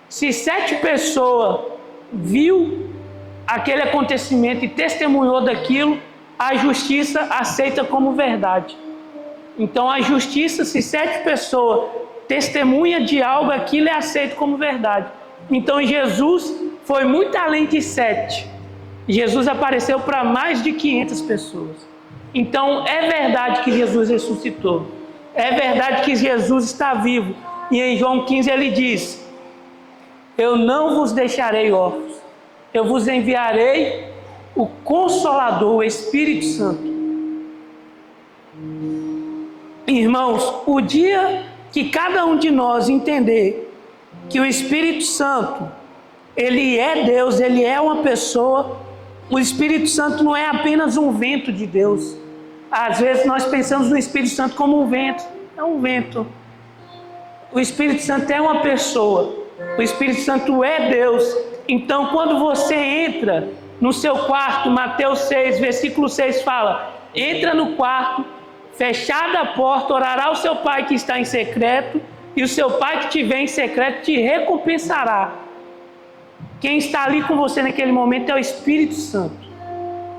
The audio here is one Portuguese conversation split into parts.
Se 7 pessoas viu aquele acontecimento e testemunhou daquilo, a justiça aceita como verdade. Então a justiça, se 7 pessoas testemunham de algo, aquilo é aceito como verdade. Então Jesus foi muito além de 7. Jesus apareceu para mais de 500 pessoas. Então é verdade que Jesus ressuscitou. É verdade que Jesus está vivo. E em João 15 ele diz: eu não vos deixarei órfãos, eu vos enviarei o Consolador, o Espírito Santo. Irmãos, o dia que cada um de nós entender que o Espírito Santo, ele é Deus, ele é uma pessoa, o Espírito Santo não é apenas um vento de Deus. Às vezes nós pensamos no Espírito Santo como um vento. É um vento. O Espírito Santo é uma pessoa. O Espírito Santo é Deus. Então, quando você entra no seu quarto, Mateus 6, versículo 6 fala: entra no quarto, fechada a porta, orará o seu Pai que está em secreto, e o seu Pai que te vê em secreto te recompensará. Quem está ali com você naquele momento é o Espírito Santo.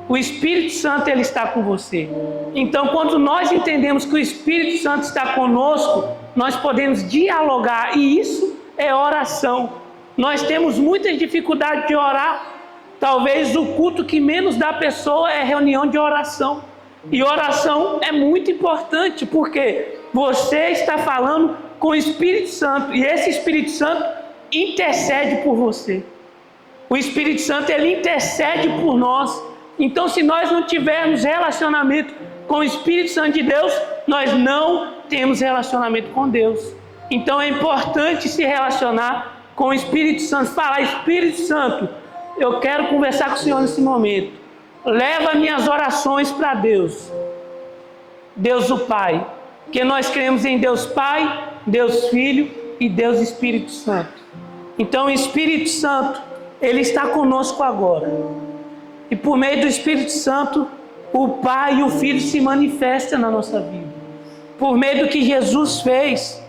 O Espírito Santo, ele está com você. Então, quando nós entendemos que o Espírito Santo está conosco, nós podemos dialogar, e isso é oração. Nós temos muitas dificuldades de orar. Talvez o culto que menos dá pessoa é reunião de oração. E oração é muito importante, porque você está falando com o Espírito Santo, e esse Espírito Santo intercede por você. O Espírito Santo, ele intercede por nós. Então, se nós não tivermos relacionamento com o Espírito Santo de Deus, nós não temos relacionamento com Deus. Então, é importante se relacionar com o Espírito Santo. Falar: Espírito Santo, eu quero conversar com o Senhor nesse momento. Leva minhas orações para Deus. Deus o Pai. Porque nós cremos em Deus Pai, Deus Filho e Deus Espírito Santo. Então, o Espírito Santo, ele está conosco agora. E por meio do Espírito Santo, o Pai e o Filho se manifestam na nossa vida. Por meio do que Jesus fez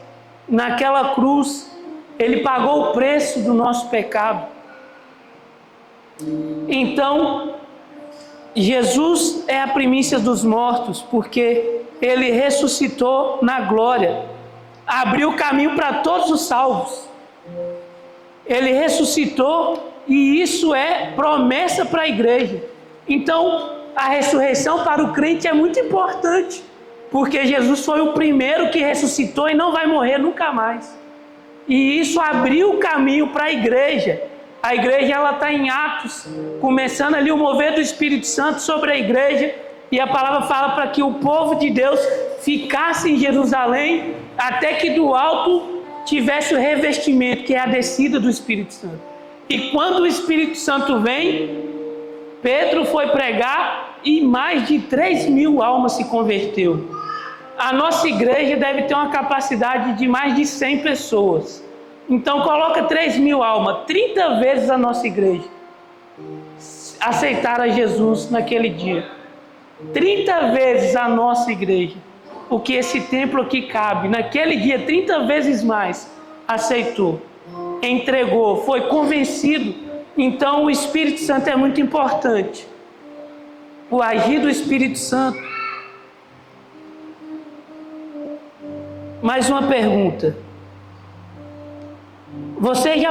naquela cruz, ele pagou o preço do nosso pecado. Então, Jesus é a primícia dos mortos, porque ele ressuscitou na glória, abriu o caminho para todos os salvos. Ele ressuscitou, e isso é promessa para a igreja. Então, a ressurreição para o crente é muito importante, porque Jesus foi o primeiro que ressuscitou e não vai morrer nunca mais. E isso abriu o caminho para a igreja. A igreja, ela está em Atos, começando ali o mover do Espírito Santo sobre a igreja, e a palavra fala para que o povo de Deus ficasse em Jerusalém, até que do alto tivesse o revestimento, que é a descida do Espírito Santo. E quando o Espírito Santo vem, Pedro foi pregar e mais de 3.000 almas se converteu. A nossa igreja deve ter uma capacidade de mais de 100 pessoas. Então coloca 3.000 almas, 30 vezes a nossa igreja aceitaram a Jesus naquele dia. 30 vezes a nossa igreja, o que esse templo aqui cabe, naquele dia 30 vezes mais aceitou, entregou, foi convencido. Então o Espírito Santo é muito importante. O agir do Espírito Santo. Mais uma pergunta. Você já